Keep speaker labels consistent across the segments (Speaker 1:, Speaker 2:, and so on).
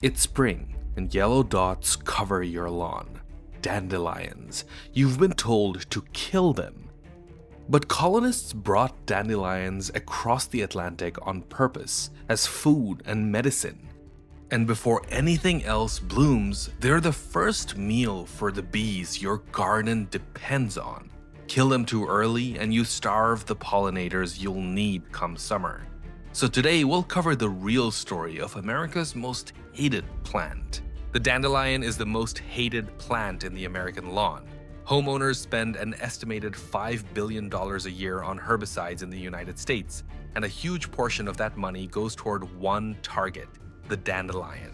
Speaker 1: It's spring, and yellow dots cover your lawn. Dandelions. You've been told to kill them. But colonists brought dandelions across the Atlantic on purpose as food and medicine. And before anything else blooms, they're the first meal for the bees your garden depends on. Kill them too early, and you starve the pollinators you'll need come summer. So today we'll cover the real story of America's most hated plant. The dandelion is the most hated plant in the American lawn. Homeowners spend an estimated $5 billion a year on herbicides in the United States, and a huge portion of that money goes toward one target, the dandelion.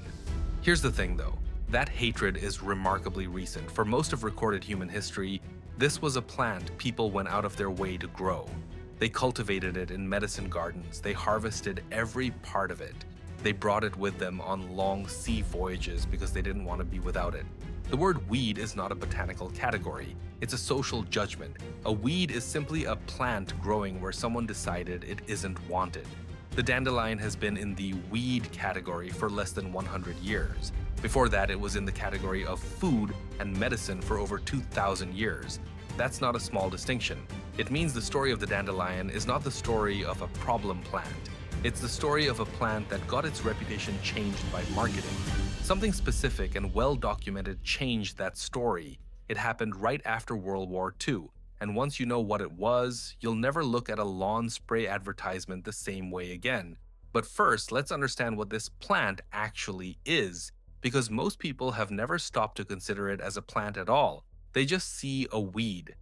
Speaker 1: Here's the thing though, that hatred is remarkably recent. For most of recorded human history, this was a plant people went out of their way to grow. They cultivated it in medicine gardens. They harvested every part of it. They brought it with them on long sea voyages because they didn't want to be without it. The word weed is not a botanical category. It's a social judgment. A weed is simply a plant growing where someone decided it isn't wanted. The dandelion has been in the weed category for less than 100 years. Before that, it was in the category of food and medicine for over 2,000 years. That's not a small distinction. It means the story of the dandelion is not the story of a problem plant. It's the story of a plant that got its reputation changed by marketing. Something specific and well-documented changed that story. It happened right after World War II, and once you know what it was, you'll never look at a lawn spray advertisement the same way again. But first, let's understand what this plant actually is, because most people have never stopped to consider it as a plant at all. They just see a weed.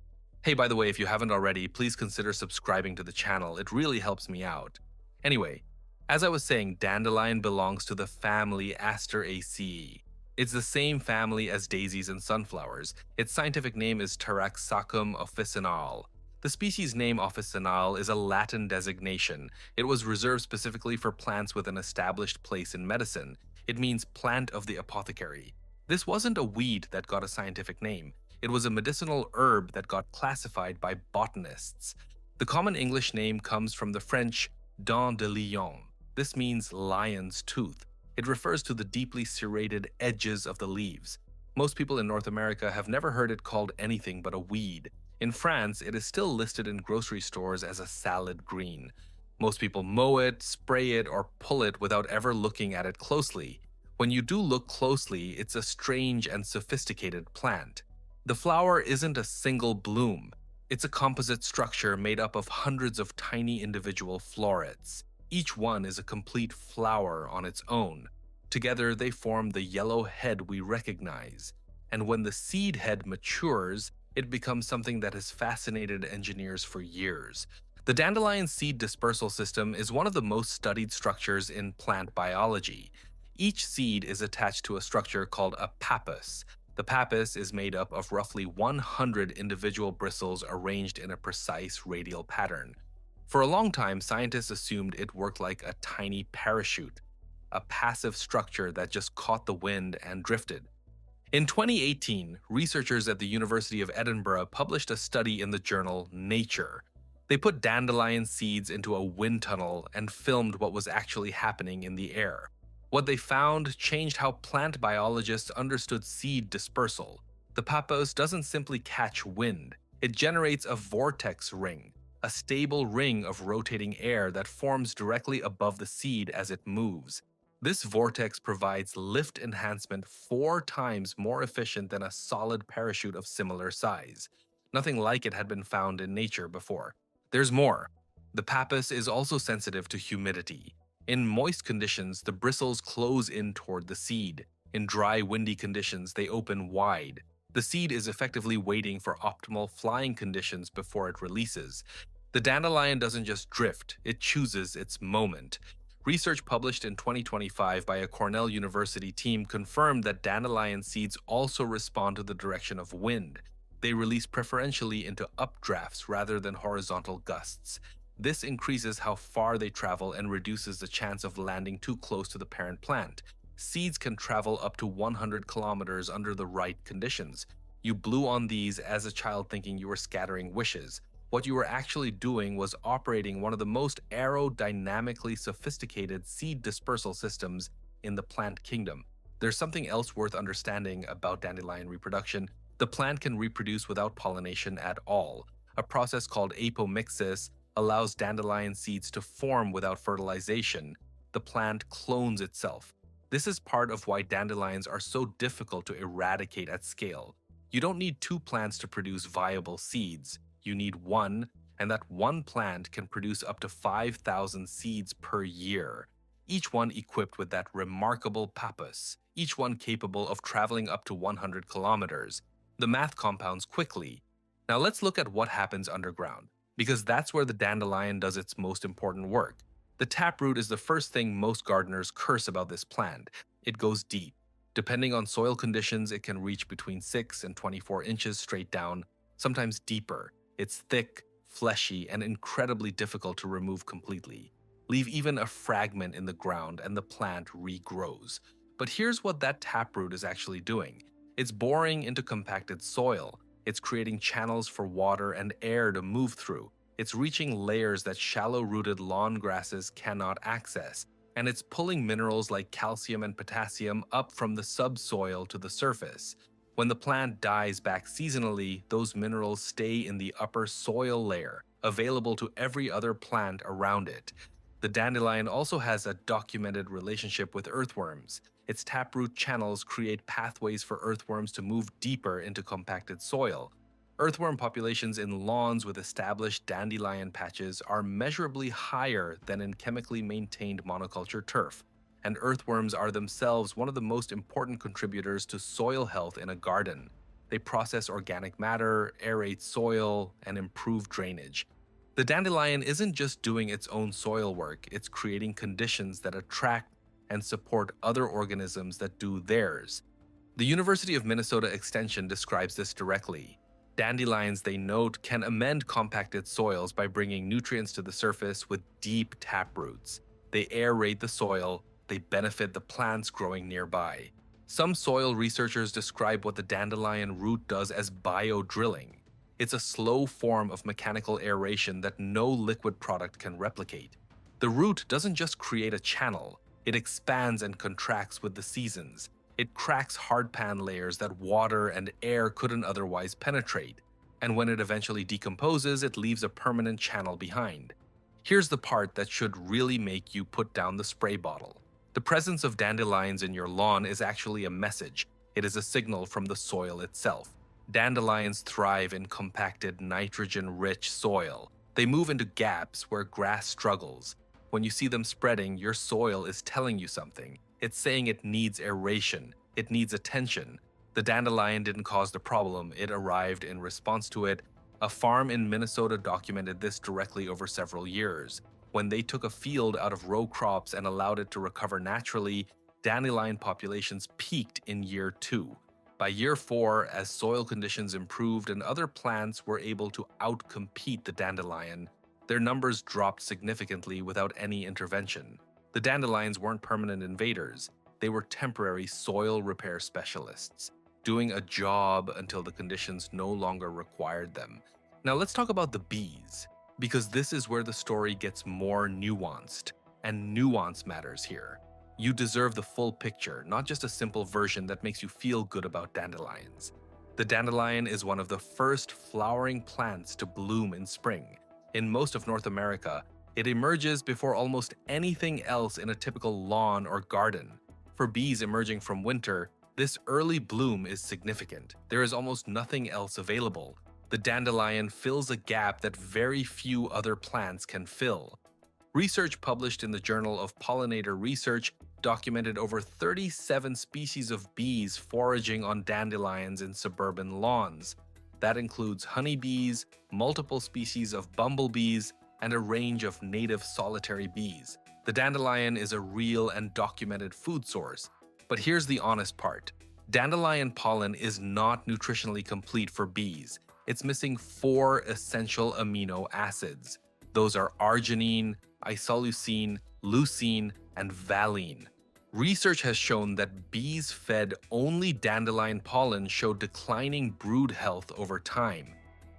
Speaker 1: Hey, by the way, if you haven't already, please consider subscribing to the channel. It really helps me out. Anyway, as I was saying, dandelion belongs to the family Asteraceae. It's the same family as daisies and sunflowers. Its scientific name is Taraxacum officinale. The species name officinale is a Latin designation. It was reserved specifically for plants with an established place in medicine. It means plant of the apothecary. This wasn't a weed that got a scientific name. It was a medicinal herb that got classified by botanists. The common English name comes from the French Dandelion. This means lion's tooth. It refers to the deeply serrated edges of the leaves. Most people in North America have never heard it called anything but a weed. In France, it is still listed in grocery stores as a salad green. Most people mow it, spray it, or pull it without ever looking at it closely. When you do look closely, it's a strange and sophisticated plant. The flower isn't a single bloom. It's a composite structure made up of hundreds of tiny individual florets. Each one is a complete flower on its own. Together, they form the yellow head we recognize. And when the seed head matures, it becomes something that has fascinated engineers for years. The dandelion seed dispersal system is one of the most studied structures in plant biology. Each seed is attached to a structure called a pappus. The pappus is made up of roughly 100 individual bristles arranged in a precise radial pattern. For a long time, scientists assumed it worked like a tiny parachute, a passive structure that just caught the wind and drifted. In 2018, researchers at the University of Edinburgh published a study in the journal Nature. They put dandelion seeds into a wind tunnel and filmed what was actually happening in the air. What they found changed how plant biologists understood seed dispersal. The pappus doesn't simply catch wind. It generates a vortex ring, a stable ring of rotating air that forms directly above the seed as it moves. This vortex provides lift enhancement 4 times more efficient than a solid parachute of similar size. Nothing like it had been found in nature before. There's more. The pappus is also sensitive to humidity. In moist conditions, the bristles close in toward the seed. In dry, windy conditions, they open wide. The seed is effectively waiting for optimal flying conditions before it releases. The dandelion doesn't just drift, it chooses its moment. Research published in 2025 by a Cornell University team confirmed that dandelion seeds also respond to the direction of wind. They release preferentially into updrafts rather than horizontal gusts. This increases how far they travel and reduces the chance of landing too close to the parent plant. Seeds can travel up to 100 kilometers under the right conditions. You blew on these as a child thinking you were scattering wishes. What you were actually doing was operating one of the most aerodynamically sophisticated seed dispersal systems in the plant kingdom. There's something else worth understanding about dandelion reproduction. The plant can reproduce without pollination at all. A process called apomixis allows dandelion seeds to form without fertilization. The plant clones itself. This is part of why dandelions are so difficult to eradicate at scale. You don't need two plants to produce viable seeds. You need one, and that one plant can produce up to 5,000 seeds per year, each one equipped with that remarkable pappus, each one capable of traveling up to 100 kilometers. The math compounds quickly. Now let's look at what happens underground, because that's where the dandelion does its most important work. The taproot is the first thing most gardeners curse about this plant. It goes deep. Depending on soil conditions, it can reach between 6 and 24 inches straight down, sometimes deeper. It's thick, fleshy, and incredibly difficult to remove completely. Leave even a fragment in the ground and the plant regrows. But here's what that taproot is actually doing. It's boring into compacted soil. It's creating channels for water and air to move through. It's reaching layers that shallow-rooted lawn grasses cannot access. And it's pulling minerals like calcium and potassium up from the subsoil to the surface. When the plant dies back seasonally, those minerals stay in the upper soil layer, available to every other plant around it. The dandelion also has a documented relationship with earthworms. Its taproot channels create pathways for earthworms to move deeper into compacted soil. Earthworm populations in lawns with established dandelion patches are measurably higher than in chemically maintained monoculture turf, and earthworms are themselves one of the most important contributors to soil health in a garden. They process organic matter, aerate soil, and improve drainage. The dandelion isn't just doing its own soil work, it's creating conditions that attract and support other organisms that do theirs. The University of Minnesota Extension describes this directly. Dandelions, they note, can amend compacted soils by bringing nutrients to the surface with deep taproots. They aerate the soil, they benefit the plants growing nearby. Some soil researchers describe what the dandelion root does as biodrilling. It's a slow form of mechanical aeration that no liquid product can replicate. The root doesn't just create a channel, it expands and contracts with the seasons. It cracks hardpan layers that water and air couldn't otherwise penetrate, and when it eventually decomposes, it leaves a permanent channel behind. Here's the part that should really make you put down the spray bottle. The presence of dandelions in your lawn is actually a message. It is a signal from the soil itself. Dandelions thrive in compacted, nitrogen-rich soil. They move into gaps where grass struggles. When you see them spreading, your soil is telling you something. It's saying it needs aeration, it needs attention. The dandelion didn't cause the problem, it arrived in response to it. A farm in Minnesota documented this directly over several years. When they took a field out of row crops and allowed it to recover naturally, dandelion populations peaked in year 2. By year 4, as soil conditions improved and other plants were able to outcompete the dandelion, their numbers dropped significantly without any intervention. The dandelions weren't permanent invaders, they were temporary soil repair specialists, doing a job until the conditions no longer required them. Now let's talk about the bees, because this is where the story gets more nuanced, and nuance matters here. You deserve the full picture, not just a simple version that makes you feel good about dandelions. The dandelion is one of the first flowering plants to bloom in spring. In most of North America, it emerges before almost anything else in a typical lawn or garden. For bees emerging from winter, this early bloom is significant. There is almost nothing else available. The dandelion fills a gap that very few other plants can fill. Research published in the Journal of Pollinator Research documented over 37 species of bees foraging on dandelions in suburban lawns. That includes honeybees, multiple species of bumblebees, and a range of native solitary bees. The dandelion is a real and documented food source. But here's the honest part. Dandelion pollen is not nutritionally complete for bees. It's missing 4 essential amino acids. Those are arginine, isoleucine, leucine, and valine. Research has shown that bees fed only dandelion pollen show declining brood health over time.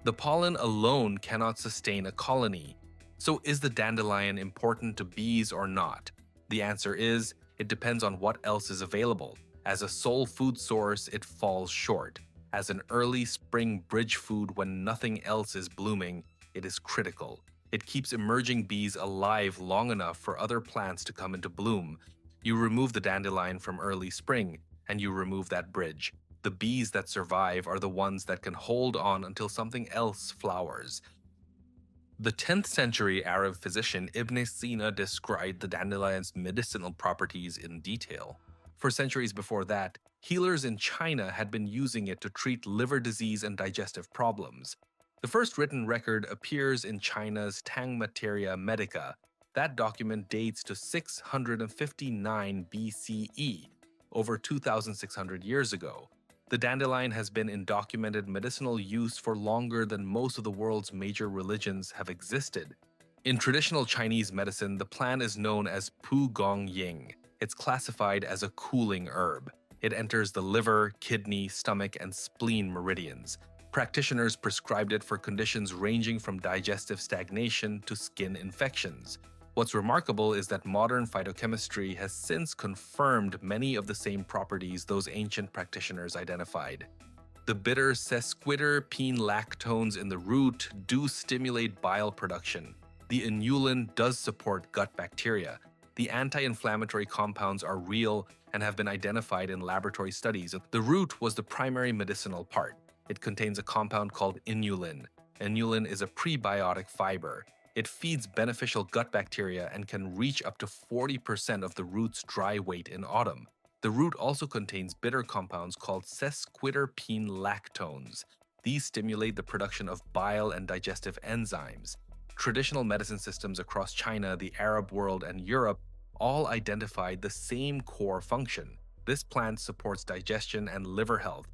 Speaker 1: The pollen alone cannot sustain a colony. So is the dandelion important to bees or not? The answer is, it depends on what else is available. As a sole food source, it falls short. As an early spring bridge food when nothing else is blooming, it is critical. It keeps emerging bees alive long enough for other plants to come into bloom. You remove the dandelion from early spring, and you remove that bridge. The bees that survive are the ones that can hold on until something else flowers. The 10th century Arab physician Ibn Sina described the dandelion's medicinal properties in detail. For centuries before that, healers in China had been using it to treat liver disease and digestive problems. The first written record appears in China's Tang Materia Medica. That document dates to 659 BCE, over 2,600 years ago. The dandelion has been in documented medicinal use for longer than most of the world's major religions have existed. In traditional Chinese medicine, the plant is known as Pu Gong Ying. It's classified as a cooling herb. It enters the liver, kidney, stomach, and spleen meridians. Practitioners prescribed it for conditions ranging from digestive stagnation to skin infections. What's remarkable is that modern phytochemistry has since confirmed many of the same properties those ancient practitioners identified. The bitter sesquiterpene lactones in the root do stimulate bile production. The inulin does support gut bacteria. The anti-inflammatory compounds are real and have been identified in laboratory studies. The root was the primary medicinal part. It contains a compound called inulin. Inulin is a prebiotic fiber. It feeds beneficial gut bacteria and can reach up to 40% of the root's dry weight in autumn. The root also contains bitter compounds called sesquiterpene lactones. These stimulate the production of bile and digestive enzymes. Traditional medicine systems across China, the Arab world, and Europe all identified the same core function. This plant supports digestion and liver health.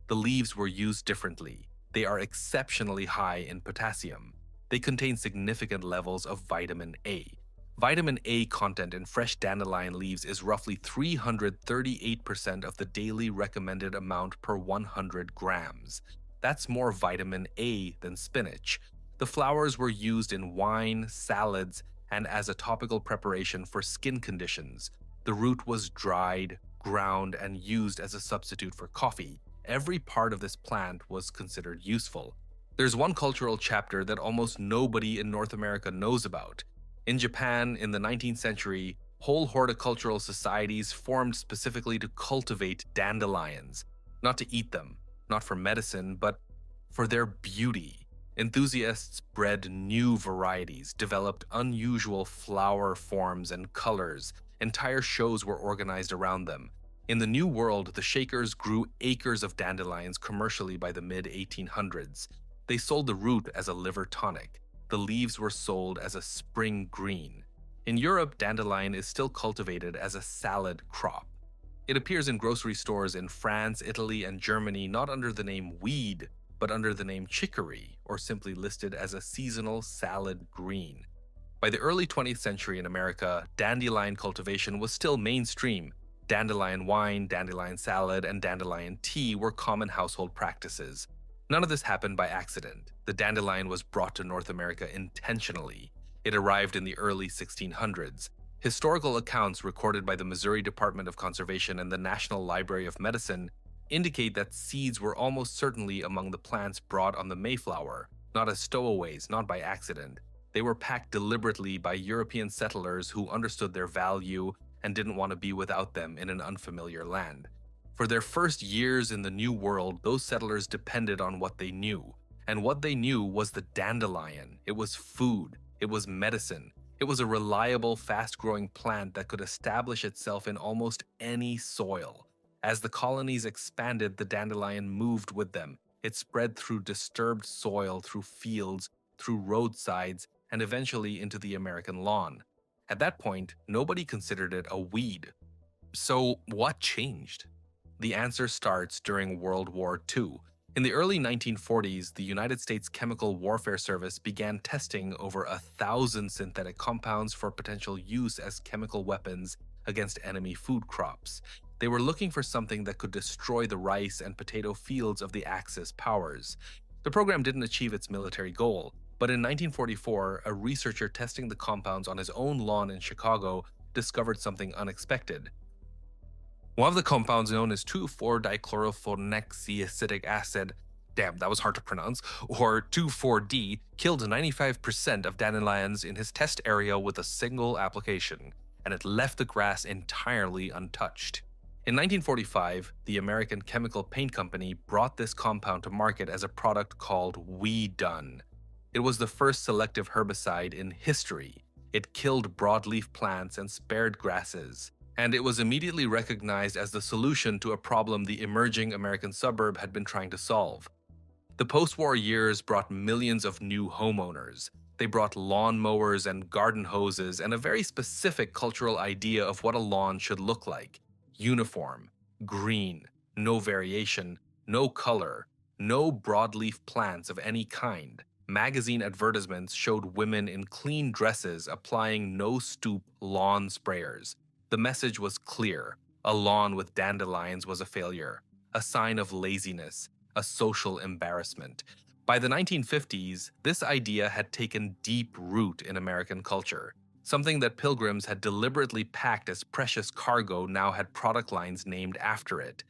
Speaker 1: The leaves were used differently. They are exceptionally high in potassium. They contain significant levels of vitamin A. Vitamin A content in fresh dandelion leaves is roughly 338% of the daily recommended amount per 100 grams. That's more vitamin A than spinach. The flowers were used in wine, salads, and as a topical preparation for skin conditions. The root was dried, ground, and used as a substitute for coffee. Every part of this plant was considered useful. There's one cultural chapter that almost nobody in North America knows about. In Japan, in the 19th century, whole horticultural societies formed specifically to cultivate dandelions. Not to eat them, not for medicine, but for their beauty. Enthusiasts bred new varieties, developed unusual flower forms and colors. Entire shows were organized around them. In the New World, the Shakers grew acres of dandelions commercially by the mid-1800s. They sold the root as a liver tonic. The leaves were sold as a spring green. In Europe, dandelion is still cultivated as a salad crop. It appears in grocery stores in France, Italy, and Germany not under the name weed, but under the name chicory, or simply listed as a seasonal salad green. By the early 20th century in America, dandelion cultivation was still mainstream. Dandelion wine, dandelion salad, and dandelion tea were common household practices. None of this happened by accident. The dandelion was brought to North America intentionally. It arrived in the early 1600s. Historical accounts recorded by the Missouri Department of Conservation and the National Library of Medicine indicate that seeds were almost certainly among the plants brought on the Mayflower, not as stowaways, not by accident. They were packed deliberately by European settlers who understood their value and didn't want to be without them in an unfamiliar land. For their first years in the New World, those settlers depended on what they knew. And what they knew was the dandelion. It was food. It was medicine. It was a reliable, fast-growing plant that could establish itself in almost any soil. As the colonies expanded, the dandelion moved with them. It spread through disturbed soil, through fields, through roadsides, and eventually into the American lawn. At that point, nobody considered it a weed. So what changed? The answer starts during World War II. In the early 1940s, the United States Chemical Warfare Service began testing over 1,000 synthetic compounds for potential use as chemical weapons against enemy food crops. They were looking for something that could destroy the rice and potato fields of the Axis powers. The program didn't achieve its military goal, but in 1944, a researcher testing the compounds on his own lawn in Chicago discovered something unexpected. One of the compounds known as 2,4-dichlorophenoxyacetic acid, damn, that was hard to pronounce, or 2,4-D, killed 95% of dandelions in his test area with a single application, and it left the grass entirely untouched. In 1945, the American Chemical Paint Company brought this compound to market as a product called Weed Done. It was the first selective herbicide in history. It killed broadleaf plants and spared grasses, and it was immediately recognized as the solution to a problem the emerging American suburb had been trying to solve. The post-war years brought millions of new homeowners. They brought lawn mowers and garden hoses and a very specific cultural idea of what a lawn should look like. Uniform, green, no variation, no color, no broadleaf plants of any kind. Magazine advertisements showed women in clean dresses applying no-stoop lawn sprayers. The message was clear. A lawn with dandelions was a failure, a sign of laziness, a social embarrassment. By the 1950s, this idea had taken deep root in American culture. Something that pilgrims had deliberately packed as precious cargo now had product lines named after it.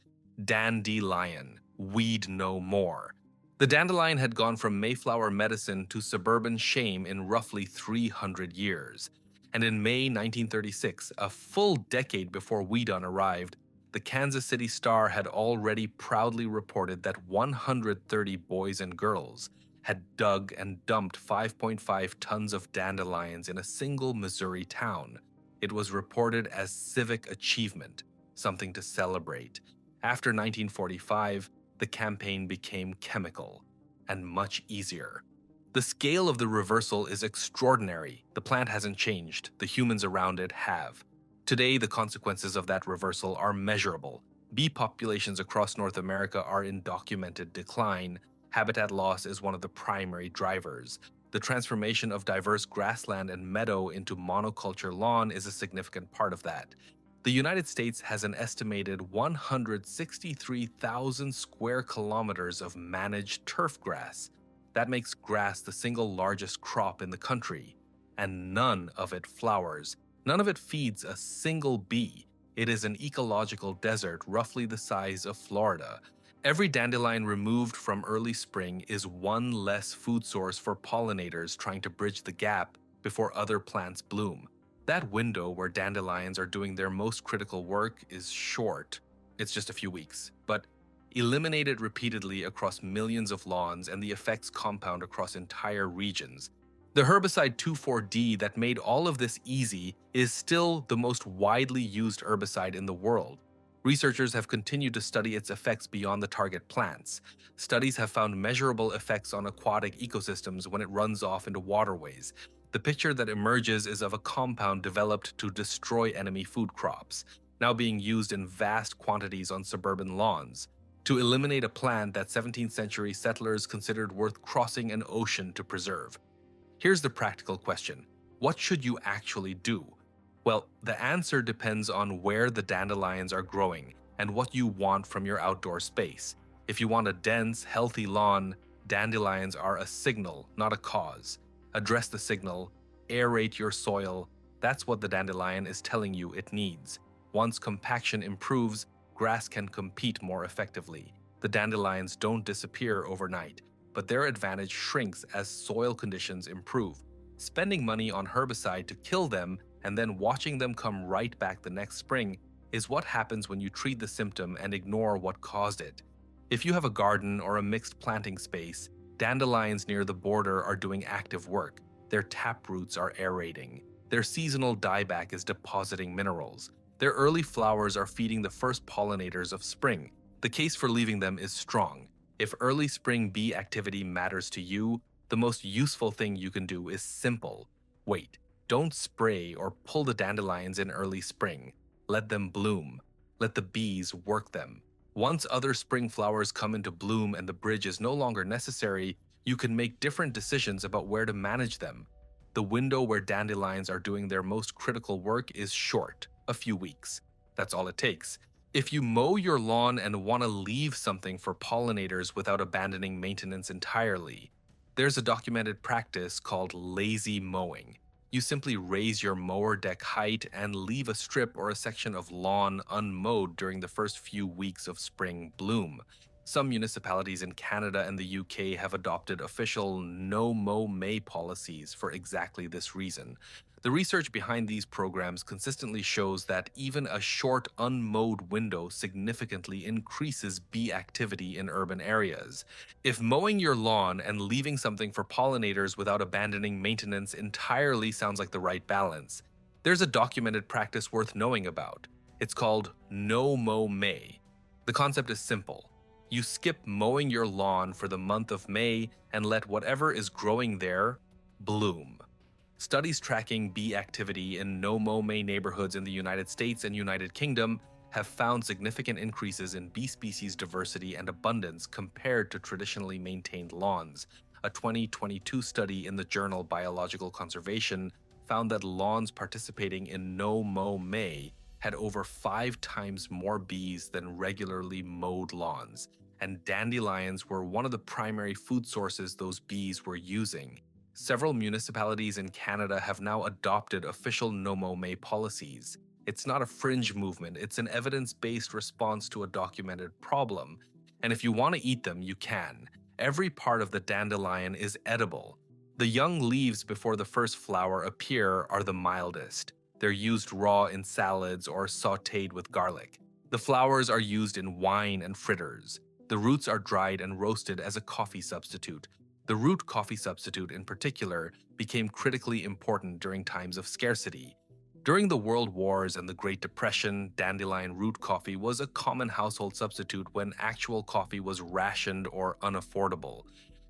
Speaker 1: Dandelion, weed no more. The dandelion had gone from Mayflower medicine to suburban shame in roughly 300 years. And in May 1936, a full decade before Weed Done arrived, the Kansas City Star had already proudly reported that 130 boys and girls had dug and dumped 5.5 tons of dandelions in a single Missouri town. It was reported as civic achievement, something to celebrate. After 1945, the campaign became chemical and much easier. The scale of the reversal is extraordinary. The plant hasn't changed. The humans around it have. Today, the consequences of that reversal are measurable. Bee populations across North America are in documented decline. Habitat loss is one of the primary drivers. The transformation of diverse grassland and meadow into monoculture lawn is a significant part of that. The United States has an estimated 163,000 square kilometers of managed turf grass. That makes grass the single largest crop in the country, and none of it flowers. None of it feeds a single bee. It is an ecological desert roughly the size of Florida. Every dandelion removed from early spring is one less food source for pollinators trying to bridge the gap before other plants bloom. That window where dandelions are doing their most critical work is short. It's just a few weeks, but eliminate it repeatedly across millions of lawns and the effects compound across entire regions. The herbicide 2,4-D that made all of this easy is still the most widely used herbicide in the world. Researchers have continued to study its effects beyond the target plants. Studies have found measurable effects on aquatic ecosystems when it runs off into waterways. The picture that emerges is of a compound developed to destroy enemy food crops, now being used in vast quantities on suburban lawns, to eliminate a plant that 17th century settlers considered worth crossing an ocean to preserve. Here's the practical question. What should you actually do? Well, the answer depends on where the dandelions are growing and what you want from your outdoor space. If you want a dense, healthy lawn, dandelions are a signal, not a cause. Address the signal, aerate your soil. That's what the dandelion is telling you it needs. Once compaction improves, grass can compete more effectively. The dandelions don't disappear overnight, but their advantage shrinks as soil conditions improve. Spending money on herbicide to kill them and then watching them come right back the next spring is what happens when you treat the symptom and ignore what caused it. If you have a garden or a mixed planting space, dandelions near the border are doing active work. Their taproots are aerating. Their seasonal dieback is depositing minerals. Their early flowers are feeding the first pollinators of spring. The case for leaving them is strong. If early spring bee activity matters to you, the most useful thing you can do is simple. Wait. Don't spray or pull the dandelions in early spring. Let them bloom. Let the bees work them. Once other spring flowers come into bloom and the bridge is no longer necessary, you can make different decisions about where to manage them. The window where dandelions are doing their most critical work is short, a few weeks. That's all it takes. If you mow your lawn and want to leave something for pollinators without abandoning maintenance entirely, there's a documented practice called lazy mowing. You simply raise your mower deck height and leave a strip or a section of lawn unmowed during the first few weeks of spring bloom. Some municipalities in Canada and the UK have adopted official no-mow May policies for exactly this reason. The research behind these programs consistently shows that even a short unmowed window significantly increases bee activity in urban areas. If mowing your lawn and leaving something for pollinators without abandoning maintenance entirely sounds like the right balance, there's a documented practice worth knowing about. It's called no-mow May. The concept is simple. You skip mowing your lawn for the month of May and let whatever is growing there bloom. Studies tracking bee activity in no-mow May neighborhoods in the United States and United Kingdom have found significant increases in bee species diversity and abundance compared to traditionally maintained lawns. A 2022 study in the journal Biological Conservation found that lawns participating in no-mow May had over 5 times more bees than regularly mowed lawns, and dandelions were one of the primary food sources those bees were using. Several municipalities in Canada have now adopted official no-mow May policies. It's not a fringe movement, it's an evidence-based response to a documented problem. And if you want to eat them, you can. Every part of the dandelion is edible. The young leaves before the first flower appear are the mildest. They're used raw in salads or sautéed with garlic. The flowers are used in wine and fritters. The roots are dried and roasted as a coffee substitute. The root coffee substitute, in particular, became critically important during times of scarcity. During the World Wars and the Great Depression, dandelion root coffee was a common household substitute when actual coffee was rationed or unaffordable.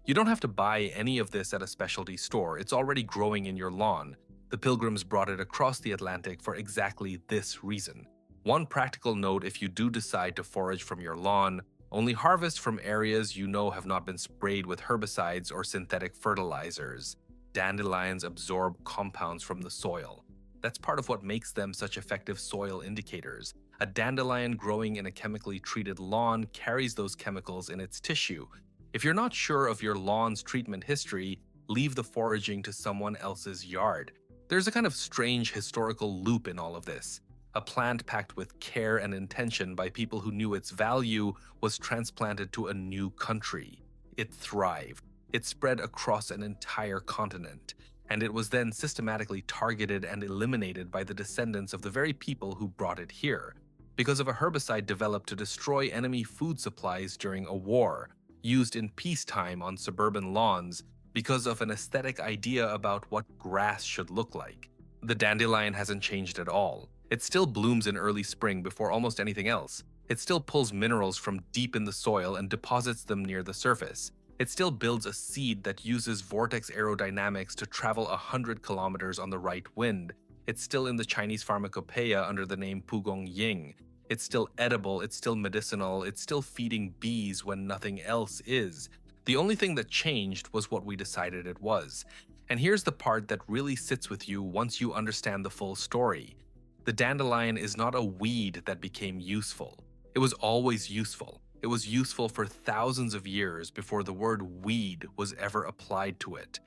Speaker 1: You don't have to buy any of this at a specialty store, it's already growing in your lawn. The Pilgrims brought it across the Atlantic for exactly this reason. One practical note if you do decide to forage from your lawn: only harvest from areas you know have not been sprayed with herbicides or synthetic fertilizers. Dandelions absorb compounds from the soil. That's part of what makes them such effective soil indicators. A dandelion growing in a chemically treated lawn carries those chemicals in its tissue. If you're not sure of your lawn's treatment history, leave the foraging to someone else's yard. There's a kind of strange historical loop in all of this. A plant packed with care and intention by people who knew its value was transplanted to a new country. It thrived. It spread across an entire continent. And it was then systematically targeted and eliminated by the descendants of the very people who brought it here, because of a herbicide developed to destroy enemy food supplies during a war, used in peacetime on suburban lawns, because of an aesthetic idea about what grass should look like. The dandelion hasn't changed at all. It still blooms in early spring before almost anything else. It still pulls minerals from deep in the soil and deposits them near the surface. It still builds a seed that uses vortex aerodynamics to travel 100 kilometers on the right wind. It's still in the Chinese pharmacopoeia under the name Pugong Ying. It's still edible, it's still medicinal, it's still feeding bees when nothing else is. The only thing that changed was what we decided it was. And here's the part that really sits with you once you understand the full story. The dandelion is not a weed that became useful. It was always useful. It was useful for thousands of years before the word weed was ever applied to it.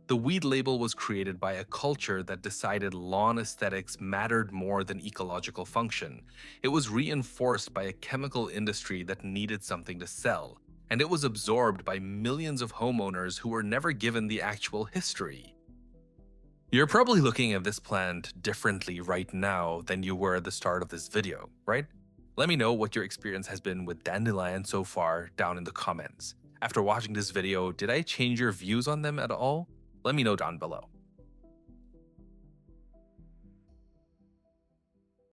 Speaker 1: The weed label was created by a culture that decided lawn aesthetics mattered more than ecological function. It was reinforced by a chemical industry that needed something to sell. And it was absorbed by millions of homeowners who were never given the actual history. You're probably looking at this plant differently right now than you were at the start of this video, right? Let me know what your experience has been with dandelion so far down in the comments. After watching this video, did I change your views on them at all? Let me know down below.